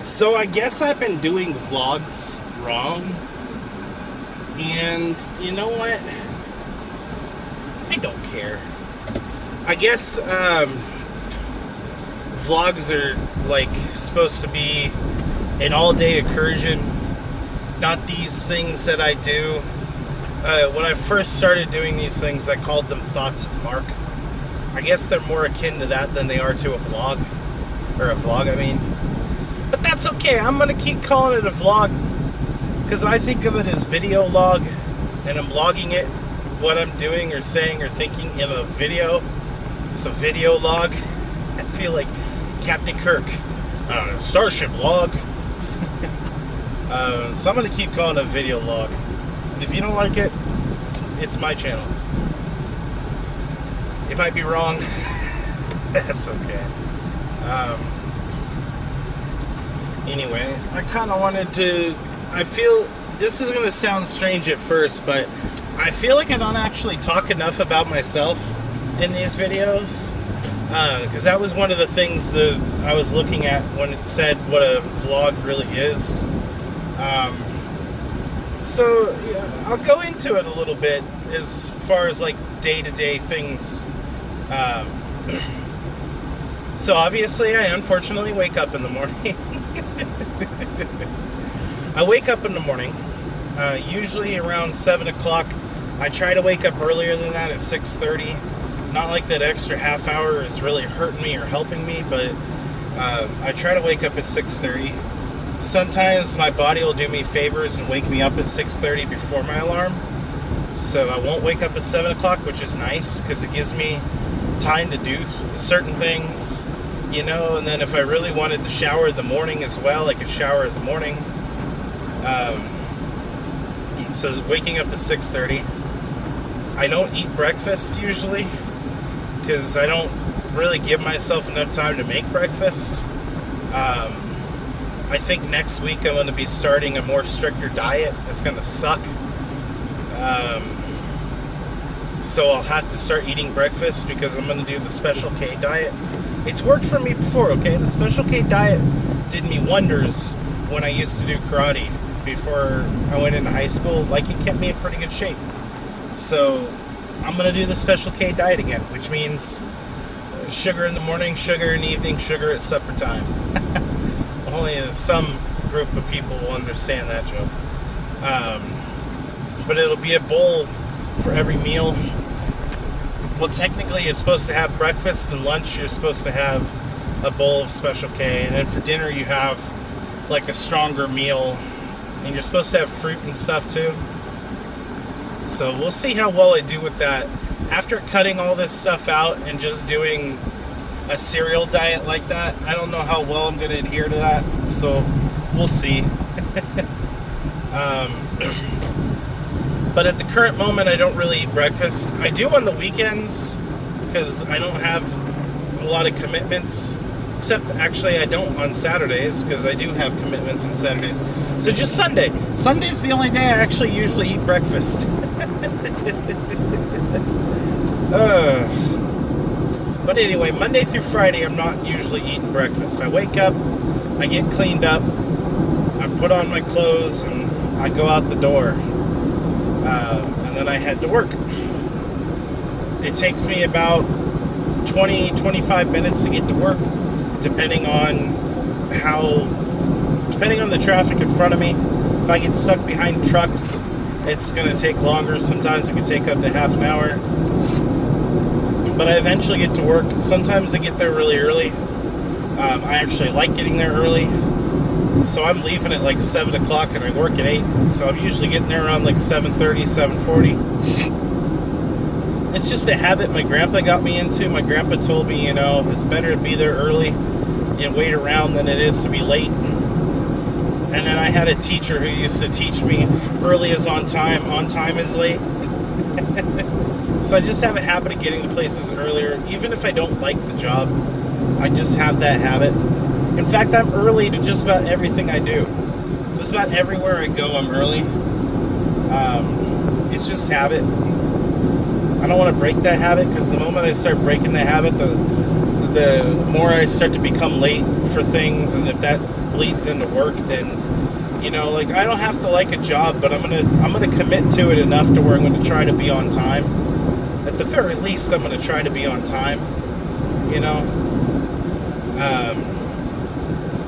So I guess I've been doing vlogs wrong. And you know what? I don't care. I guess vlogs are like supposed to be an all-day incursion, not these things that I do. When I first started doing these things, I called them Thoughts with Mark. I guess they're more akin to that than they are to a blog. Or a vlog, I mean. But that's okay. I'm going to keep calling it a vlog because I think of it as video log, and I'm logging it, what I'm doing or saying or thinking in a video. So video log. I feel like Captain Kirk. I don't know, Starship log. So I'm going to keep calling it a video log. And if you don't like it, it's my channel. It might be wrong. That's okay. Anyway, I kind of wanted to... I feel... This is going to sound strange at first, but I feel like I don't actually talk enough about myself in these videos. Because that was one of the things that I was looking at when it said what a vlog really is. So, yeah, I'll go into it a little bit as far as like day-to-day things. So obviously I unfortunately wake up in the morning. I wake up in the morning, usually around 7 o'clock. I try to wake up earlier than that at 6:30. Not like that extra half hour is really hurting me or helping me, but I try to wake up at 6:30. Sometimes my body will do me favors and wake me up at 6:30 before my alarm. So I won't wake up at 7 o'clock, which is nice because it gives me time to do certain things, you know, and then if I really wanted to shower in the morning as well, I could shower in the morning. So waking up at 6:30. I don't eat breakfast usually because I don't really give myself enough time to make breakfast. I think next week I'm going to be starting a more stricter diet. It's going to suck. So I'll have to start eating breakfast because I'm going to do the Special K diet. It's worked for me before, okay? The Special K diet did me wonders when I used to do karate before I went into high school. Like, it kept me in pretty good shape. So I'm going to do the Special K diet again, which means sugar in the morning, sugar in the evening, sugar at supper time. Only some group of people will understand that joke. But it'll be a bowl for every meal. Well, technically you're supposed to have breakfast and lunch. You're supposed to have a bowl of Special K, and then for dinner you have like a stronger meal, and you're supposed to have fruit and stuff too. So we'll see how well I do with that. After cutting all this stuff out and just doing a cereal diet like that, I don't know how well I'm going to adhere to that. So we'll see. But at the current moment, I don't really eat breakfast. I do on the weekends because I don't have a lot of commitments. Except, actually, I don't on Saturdays because I do have commitments on Saturdays. So just Sunday. Sunday's the only day I actually usually eat breakfast. But anyway, Monday through Friday, I'm not usually eating breakfast. I wake up, I get cleaned up, I put on my clothes, and I go out the door. And then I head to work. It takes me about 20-25 minutes to get to work, depending on the traffic in front of me. If I get stuck behind trucks, it's going to take longer. Sometimes it can take up to half an hour. But I eventually get to work. Sometimes I get there really early. I actually like getting there early. So I'm leaving at like 7 o'clock and I work at 8. So I'm usually getting there around like 7:30, 7:40. It's just a habit my grandpa got me into. My grandpa told me, you know, it's better to be there early and wait around than it is to be late. And then I had a teacher who used to teach me early is on time is late. So I just have a habit of getting to places earlier. Even if I don't like the job, I just have that habit. In fact, I'm early to just about everything I do. Just about everywhere I go, I'm early. It's just habit. I don't want to break that habit because the moment I start breaking the habit, the the more I start to become late for things, and if that bleeds into work, then like I don't have to like a job, but I'm gonna commit to it enough to where I'm gonna try to be on time. At the very least, I'm gonna try to be on time.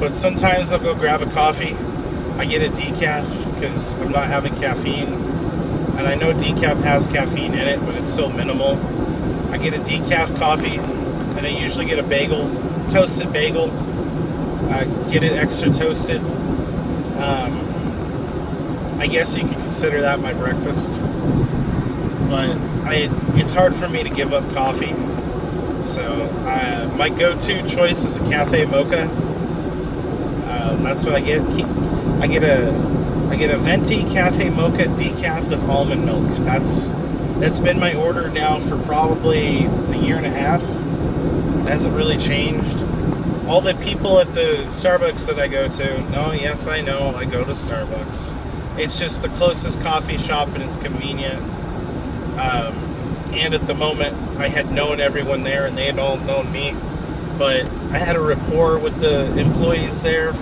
But sometimes I'll go grab a coffee. I get a decaf because I'm not having caffeine, and I know decaf has caffeine in it, but it's so minimal. I get a decaf coffee, and I usually get a bagel, toasted bagel. I get it extra toasted. I guess you could consider that my breakfast, but it's hard for me to give up coffee. So my go-to choice is a cafe mocha. That's what I get. I get a venti cafe mocha decaf with almond milk. That's been my order now for probably a year and a half. It hasn't really changed. All the people at the Starbucks that I go to, yes, I know, I go to Starbucks. It's just the closest coffee shop, and it's convenient. And at the moment, I had known everyone there, and they had all known me. But I had a rapport with the employees there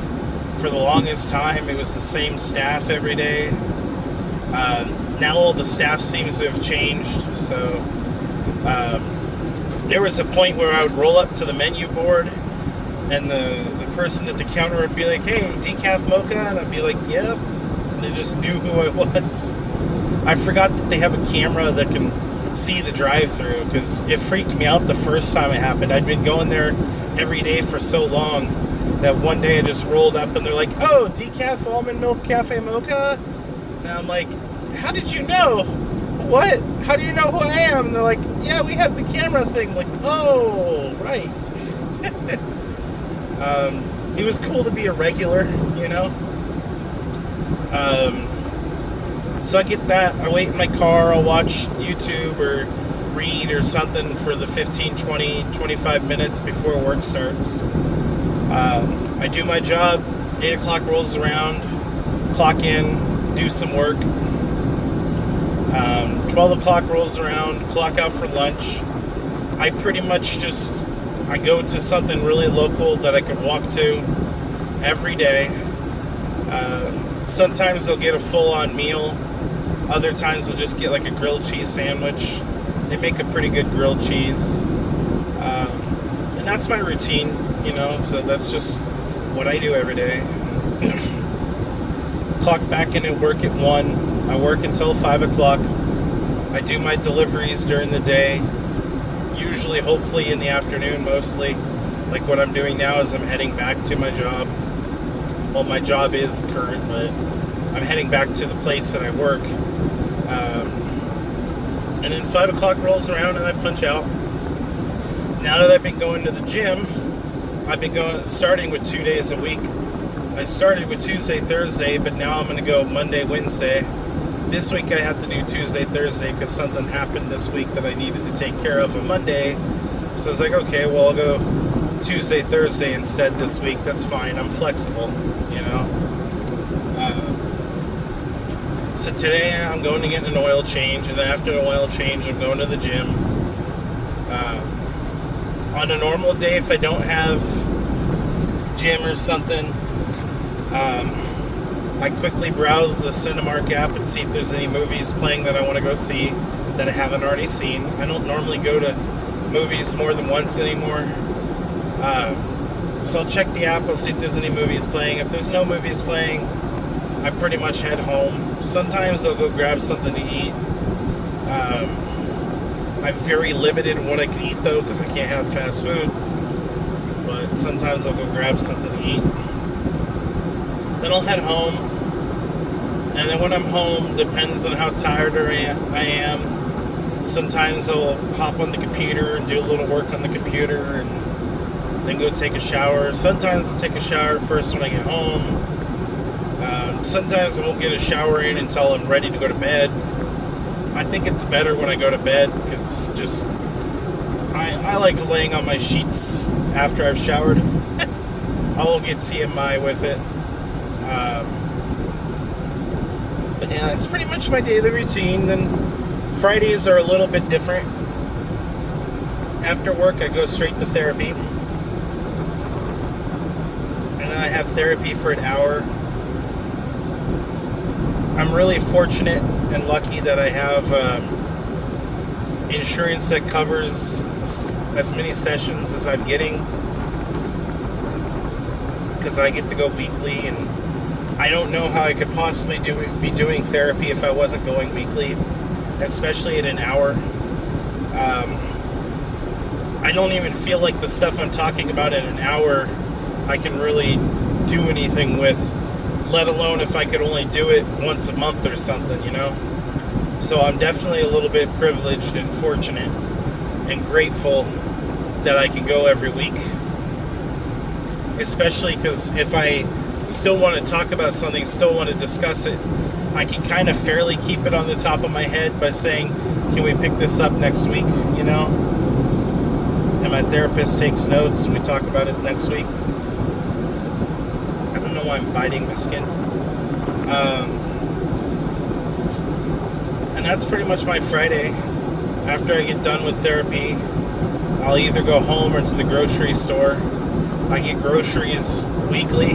for the longest time. It was the same staff every day. Now all the staff seems to have changed. So there was a point where I would roll up to the menu board, and the person at the counter would be like, "Hey, decaf mocha?" And I'd be like, "Yep." And they just knew who I was. I forgot that they have a camera that can see the drive-through, because it freaked me out the first time it happened. I'd been going there every day for so long that one day I just rolled up and they're like, "Oh, decaf almond milk cafe mocha?" And I'm like, "How did you know?" "What? How do you know who I am?" And they're like, "Yeah, we have the camera thing." I'm like, "Oh, right." It was cool to be a regular, So I get that. I wait in my car. I'll watch YouTube or read or something for the 15, 20, 25 minutes before work starts. I do my job. 8 o'clock rolls around. Clock in. Do some work. 12 o'clock rolls around. Clock out for lunch. I pretty much I go to something really local that I can walk to every day. Sometimes I'll get a full-on meal. Other times I'll just get like a grilled cheese sandwich. They make a pretty good grilled cheese. And that's my routine, so that's just what I do every day. Clock back in at work at 1. I work until 5 o'clock. I do my deliveries during the day. Usually, hopefully in the afternoon, mostly. Like what I'm doing now is I'm heading back to my job. Well, my job is current, but I'm heading back to the place that I work. And then 5 o'clock rolls around and I punch out. Now that I've been going to the gym, I've been starting with 2 days a week. I started with Tuesday, Thursday, but now I'm going to go Monday, Wednesday. This week I have to do Tuesday, Thursday because something happened this week that I needed to take care of on Monday. So I was like, okay, well, I'll go Tuesday, Thursday instead this week. That's fine. I'm flexible, So today I'm going to get an oil change, and then after the oil change, I'm going to the gym. On a normal day, if I don't have gym or something, I quickly browse the Cinemark app and see if there's any movies playing that I want to go see that I haven't already seen. I don't normally go to movies more than once anymore. So I'll check the app, I'll see if there's any movies playing. If there's no movies playing, I pretty much head home. Sometimes I'll go grab something to eat. I'm very limited in what I can eat though, because I can't have fast food. But sometimes I'll go grab something to eat. Then I'll head home. And then when I'm home, depends on how tired I am. Sometimes I'll hop on the computer and do a little work on the computer and then go take a shower. Sometimes I'll take a shower first when I get home. Sometimes I won't get a shower in until I'm ready to go to bed. I think it's better when I go to bed because I like laying on my sheets after I've showered. I won't get TMI with it. But yeah, it's pretty much my daily routine. Then Fridays are a little bit different. After work, I go straight to therapy. I have therapy for an hour. I'm really fortunate and lucky that I have insurance that covers as many sessions as I'm getting, because I get to go weekly, and I don't know how I could possibly be doing therapy if I wasn't going weekly, especially at an hour. I don't even feel like the stuff I'm talking about in an hour I can really do anything with, let alone if I could only do it once a month or something, you know? So I'm definitely a little bit privileged and fortunate and grateful that I can go every week. Especially because if I still want to talk about something, still want to discuss it, I can kind of fairly keep it on the top of my head by saying, can we pick this up next week, you know? And my therapist takes notes and we talk about it next week. I don't know why I'm biting my skin. And that's pretty much my Friday. After I get done with therapy, I'll either go home or to the grocery store. I get groceries weekly.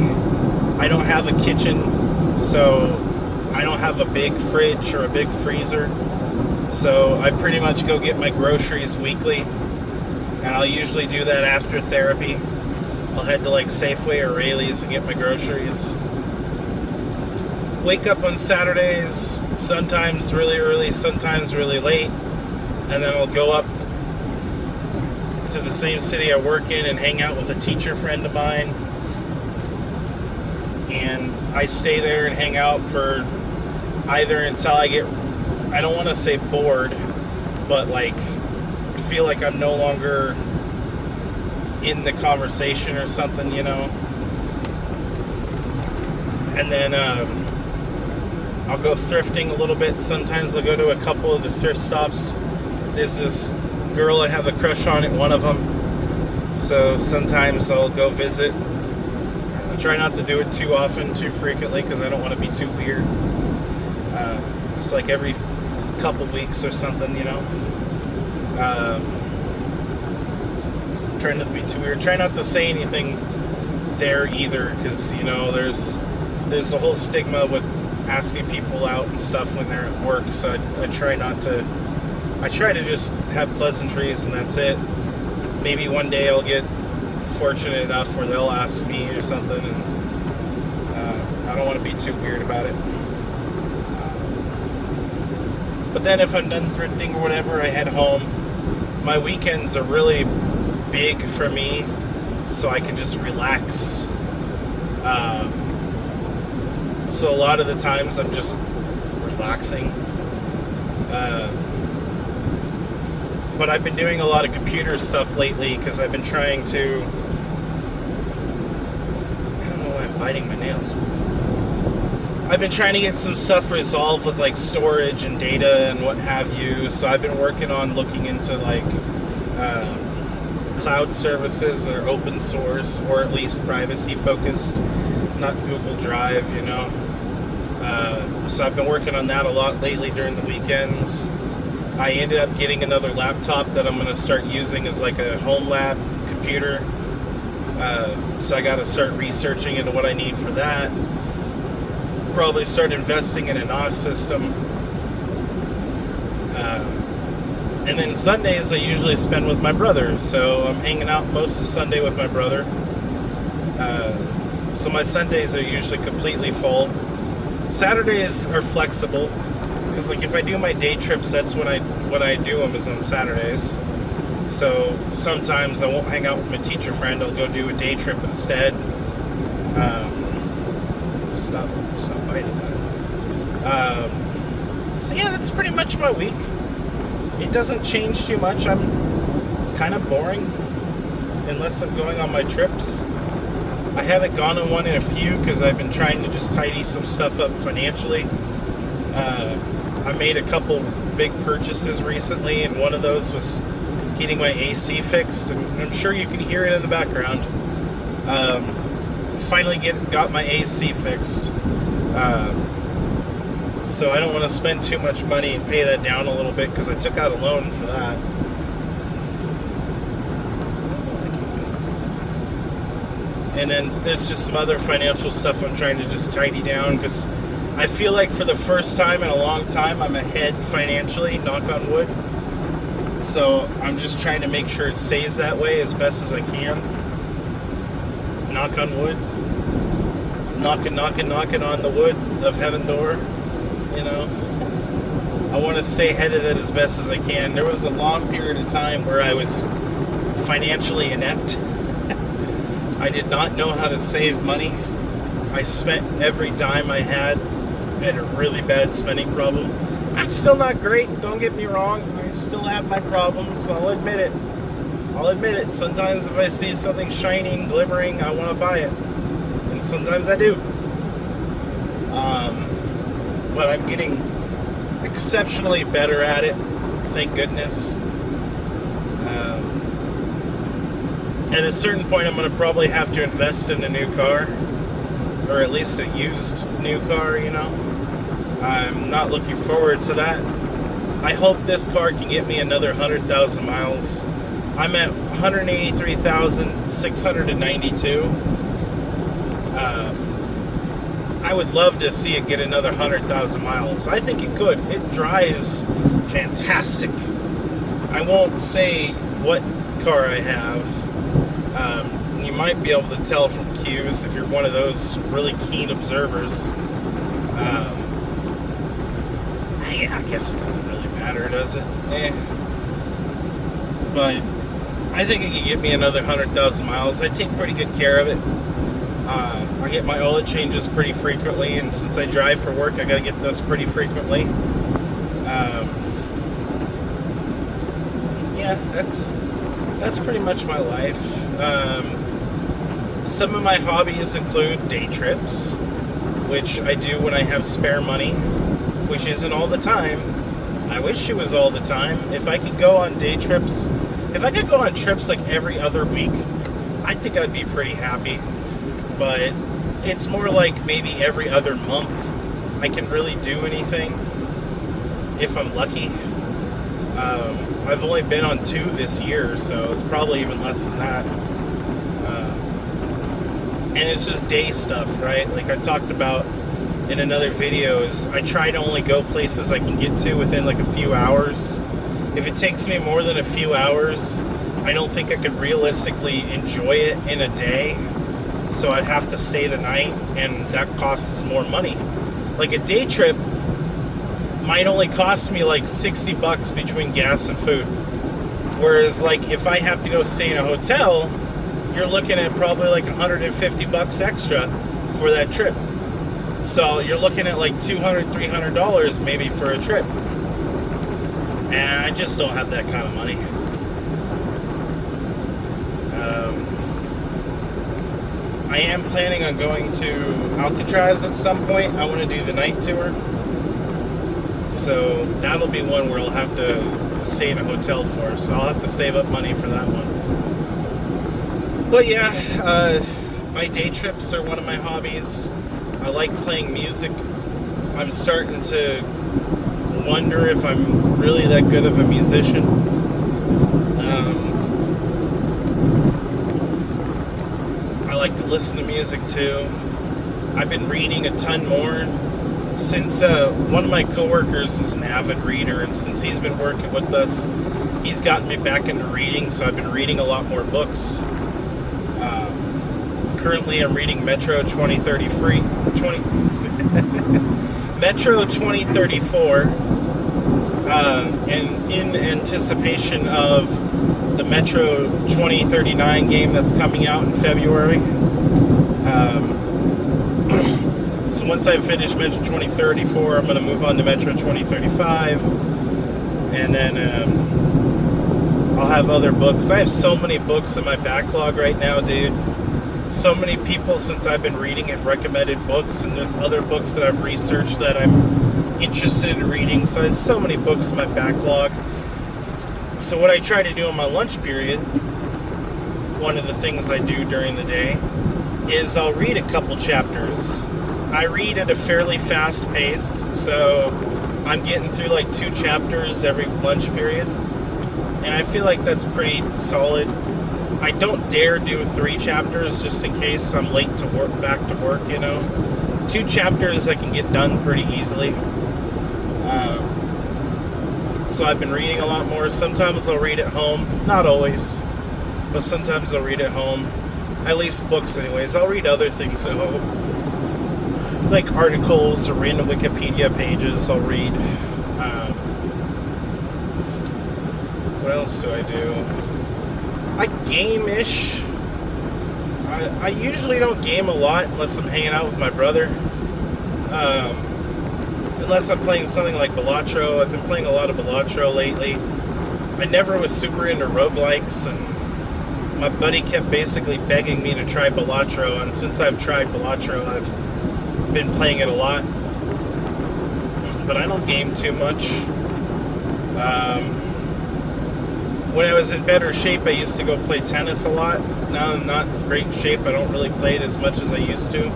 I don't have a kitchen, so I don't have a big fridge or a big freezer. So I pretty much go get my groceries weekly. And I'll usually do that after therapy. I'll head to like Safeway or Raley's and get my groceries. Wake up on Saturdays, sometimes really early, sometimes really late. And then I'll go up to the same city I work in and hang out with a teacher friend of mine. And I stay there and hang out for either until I get, I don't want to say bored, but like feel like I'm no longer in the conversation or something, you know. And then I'll go thrifting a little bit. Sometimes I'll go to a couple of the thrift stops. There's this girl I have a crush on at one of them, so sometimes I'll go visit. I try not to do it too often, too frequently, because I don't want to be too weird. It's like every couple weeks or something, you know. Try not to be too weird. Try not to say anything there either, because, you know, there's the whole stigma with asking people out and stuff when they're at work, so I try not to. I try to just have pleasantries and that's it. Maybe one day I'll get fortunate enough where they'll ask me or something, and I don't want to be too weird about it. But then if I'm done thrifting or whatever, I head home. My weekends are really big for me, so I can just relax. So a lot of the times I'm just relaxing. But I've been doing a lot of computer stuff lately because I've been trying to... I don't know why I'm biting my nails. I've been trying to get some stuff resolved with like storage and data and what have you. So I've been working on looking into like cloud services that are open source or at least privacy focused, not Google Drive, you know. So I've been working on that a lot lately during the weekends. I ended up getting another laptop that I'm going to start using as like a home lab computer. So I got to start researching into what I need for that. Probably start investing in a NOS system. And then Sundays I usually spend with my brother. So I'm hanging out most of Sunday with my brother. So my Sundays are usually completely full. Saturdays are flexible. Because like if I do my day trips, that's when I do them is on Saturdays. So sometimes I won't hang out with my teacher friend. I'll go do a day trip instead. Stop biting that. So yeah, that's pretty much my week. It doesn't change too much. I'm kind of boring unless I'm going on my trips. I haven't gone on one in a few because I've been trying to just tidy some stuff up financially. I made a couple big purchases recently, and one of those was getting my AC fixed, and I'm sure you can hear it in the background. Finally got my AC fixed, so I don't want to spend too much money and pay that down a little bit because I took out a loan for that. And then there's just some other financial stuff I'm trying to just tidy down, because I feel like for the first time in a long time, I'm ahead financially, knock on wood. So I'm just trying to make sure it stays that way as best as I can. Knock on wood. Knocking on the wood of heaven door. You know, I want to stay ahead of it as best as I can. There was a long period of time where I was financially inept. I did not know how to save money. I spent every dime I had. I had a really bad spending problem. I'm still not great, don't get me wrong. I still have my problems, I'll admit it. Sometimes if I see something shining, glimmering, I want to buy it. And sometimes I do. But I'm getting exceptionally better at it, thank goodness. At a certain point, I'm going to probably have to invest in a new car, or at least a used new car, you know. I'm not looking forward to that. I hope this car can get me another 100,000 miles. I'm at 183,692. I would love to see it get another 100,000 miles. I think it could. It drives fantastic. I won't say what car I have. You might be able to tell from cues if you're one of those really keen observers. I guess it doesn't really matter, does it? But I think it can get me another 100,000 miles. I take pretty good care of it. I get my oil changes pretty frequently, and since I drive for work, I gotta get those pretty frequently. Yeah, that's pretty much my life. Some of my hobbies include day trips, which I do when I have spare money, which isn't all the time. I wish it was all the time. If I could go on day trips, if I could go on trips like every other week, I think I'd be pretty happy. But it's more like maybe every other month I can really do anything, if I'm lucky. I've only been on 2 this year, so it's probably even less than that. And it's just day stuff, right? Like I talked about in another video, is I try to only go places I can get to within like a few hours. If it takes me more than a few hours, I don't think I could realistically enjoy it in a day. So I'd have to stay the night, and that costs more money. Like a day trip might only cost me like $60 between gas and food. Whereas like if I have to go stay in a hotel, you're looking at probably like $150 extra for that trip. So you're looking at like $200, $300 maybe for a trip. And I just don't have that kind of money. I am planning on going to Alcatraz at some point. I want to do the night tour. So that'll be one where I'll have to stay in a hotel for. So I'll have to save up money for that one. But yeah, my day trips are one of my hobbies. I like playing music. I'm starting to wonder if I'm really that good of a musician. I like to listen to music too. I've been reading a ton more since one of my coworkers is an avid reader, and since he's been working with us, he's gotten me back into reading, so I've been reading a lot more books. Currently, I'm reading Metro 2034, and in anticipation of the Metro 2039 game that's coming out in February. So once I finish Metro 2034, I'm going to move on to Metro 2035, and then I'll have other books. I have so many books in my backlog right now, dude. So many people since I've been reading have recommended books, and there's other books that I've researched that I'm interested in reading. So I have so many books in my backlog. So what I try to do in my lunch period, one of the things I do during the day, is I'll read a couple chapters. I read at a fairly fast pace, so I'm getting through like 2 chapters every lunch period. And I feel like that's pretty solid. I don't dare do 3 chapters just in case I'm late to work, back to work, 2 chapters I can get done pretty easily. So I've been reading a lot more. Sometimes I'll read at home. Not always. But sometimes I'll read at home. At least books anyways. I'll read other things at home. Like articles or random Wikipedia pages I'll read. What else do I do? I game-ish. I usually don't game a lot unless I'm hanging out with my brother. Unless I'm playing something like Balatro. I've been playing a lot of Balatro lately. I never was super into roguelikes, and my buddy kept basically begging me to try Balatro, and since I've tried Balatro, I've been playing it a lot. But I don't game too much. When I was in better shape, I used to go play tennis a lot. Now I'm not in great shape. I don't really play it as much as I used to.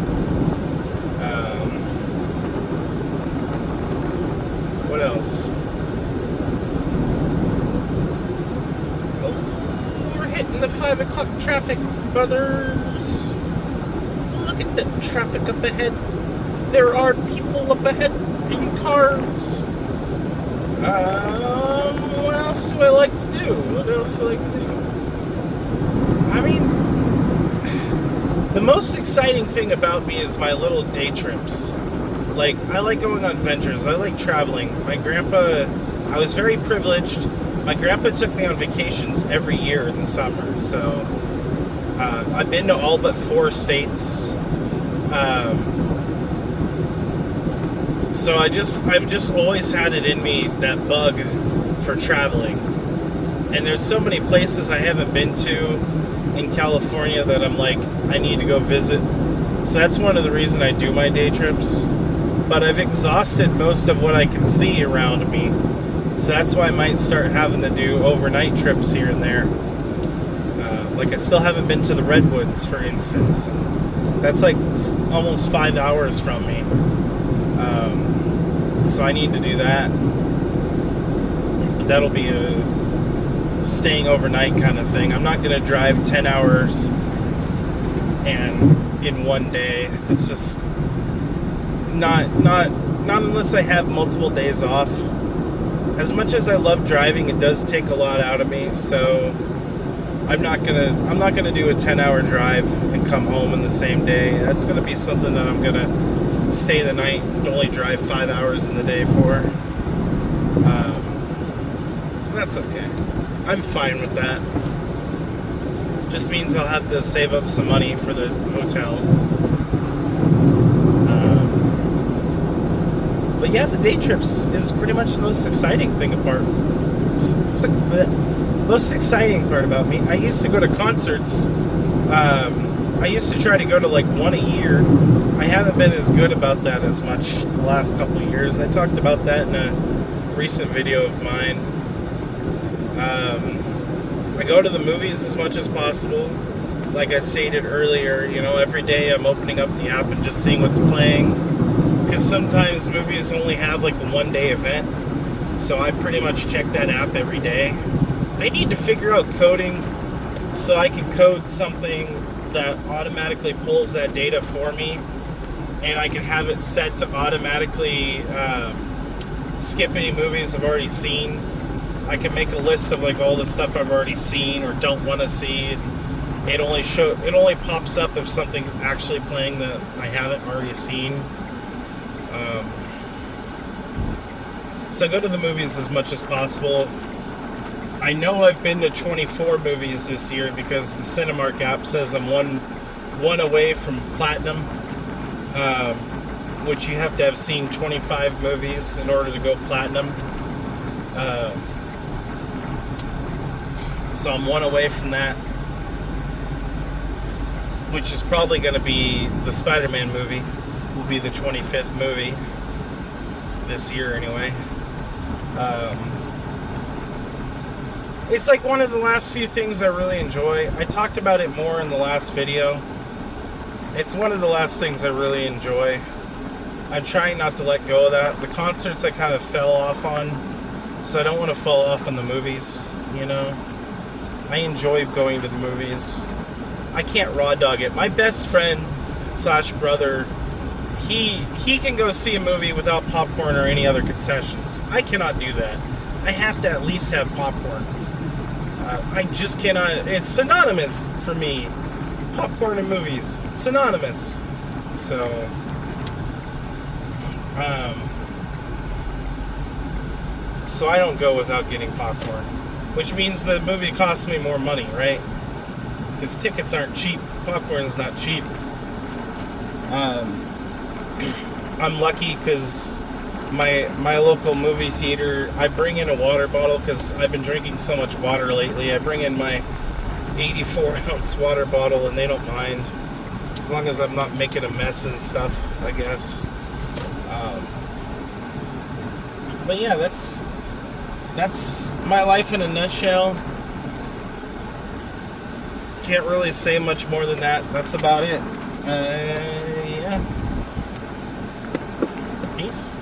What else? Oh, we're hitting the 5 o'clock traffic, brothers. Look at the traffic up ahead. There are people up ahead in cars. What else do I like to do? I mean, the most exciting thing about me is my little day trips. Like, I like going on ventures. I like traveling. My grandpa, I was very privileged. My grandpa took me on vacations every year in the summer. So, I've been to all but 4 states. So I've just always had it in me, that bug for traveling. And there's so many places I haven't been to in California that I'm like, I need to go visit. So that's one of the reasons I do my day trips. But I've exhausted most of what I can see around me. So that's why I might start having to do overnight trips here and there. Like I still haven't been to the Redwoods, for instance. That's like almost 5 hours from me. So I need to do that. But that'll be a staying overnight kind of thing. I'm not going to drive 10 hours and in one day. It's just not unless I have multiple days off. As much as I love driving, it does take a lot out of me. So I'm not gonna do a 10-hour drive and come home in the same day. That's gonna be something that I'm gonna stay the night and only drive 5 hours in the day for. That's okay. I'm fine with that. Just means I'll have to save up some money for the hotel. But yeah, the day trips is pretty much the most exciting thing the most exciting part about me. I used to go to concerts. I used to try to go to like 1 a year. I haven't been as good about that as much the last couple of years. I talked about that in a recent video of mine. I go to the movies as much as possible. Like I stated earlier, every day I'm opening up the app and just seeing what's playing. Because sometimes movies only have like a 1-day event. So I pretty much check that app every day. I need to figure out coding so I can code something that automatically pulls that data for me, and I can have it set to automatically skip any movies I've already seen. I can make a list of like all the stuff I've already seen or don't want to see. It only pops up if something's actually playing that I haven't already seen. So I go to the movies as much as possible. I know I've been to 24 movies this year because the Cinemark app says I'm one away from platinum, which you have to have seen 25 movies in order to go platinum. So I'm one away from that, which is probably going to be the Spider-Man movie. Will be the 25th movie this year anyway. It's like one of the last few things I really enjoy. I talked about it more in the last video. It's one of the last things I really enjoy. I'm trying not to let go of that. The concerts I kind of fell off on, so I don't want to fall off on the movies, I enjoy going to the movies. I can't raw dog it. My best friend / brother, he can go see a movie without popcorn or any other concessions. I cannot do that. I have to at least have popcorn. I just cannot. It's synonymous for me. Popcorn and movies, synonymous. So, so I don't go without getting popcorn, which means the movie costs me more money, right? Because tickets aren't cheap. Popcorn's not cheap. I'm lucky because my local movie theater, I bring in a water bottle because I've been drinking so much water lately. I bring in my 84-ounce water bottle and they don't mind, as long as I'm not making a mess and stuff, I guess. But yeah, that's my life in a nutshell. Can't really say much more than that. That's about it. Yeah. Peace.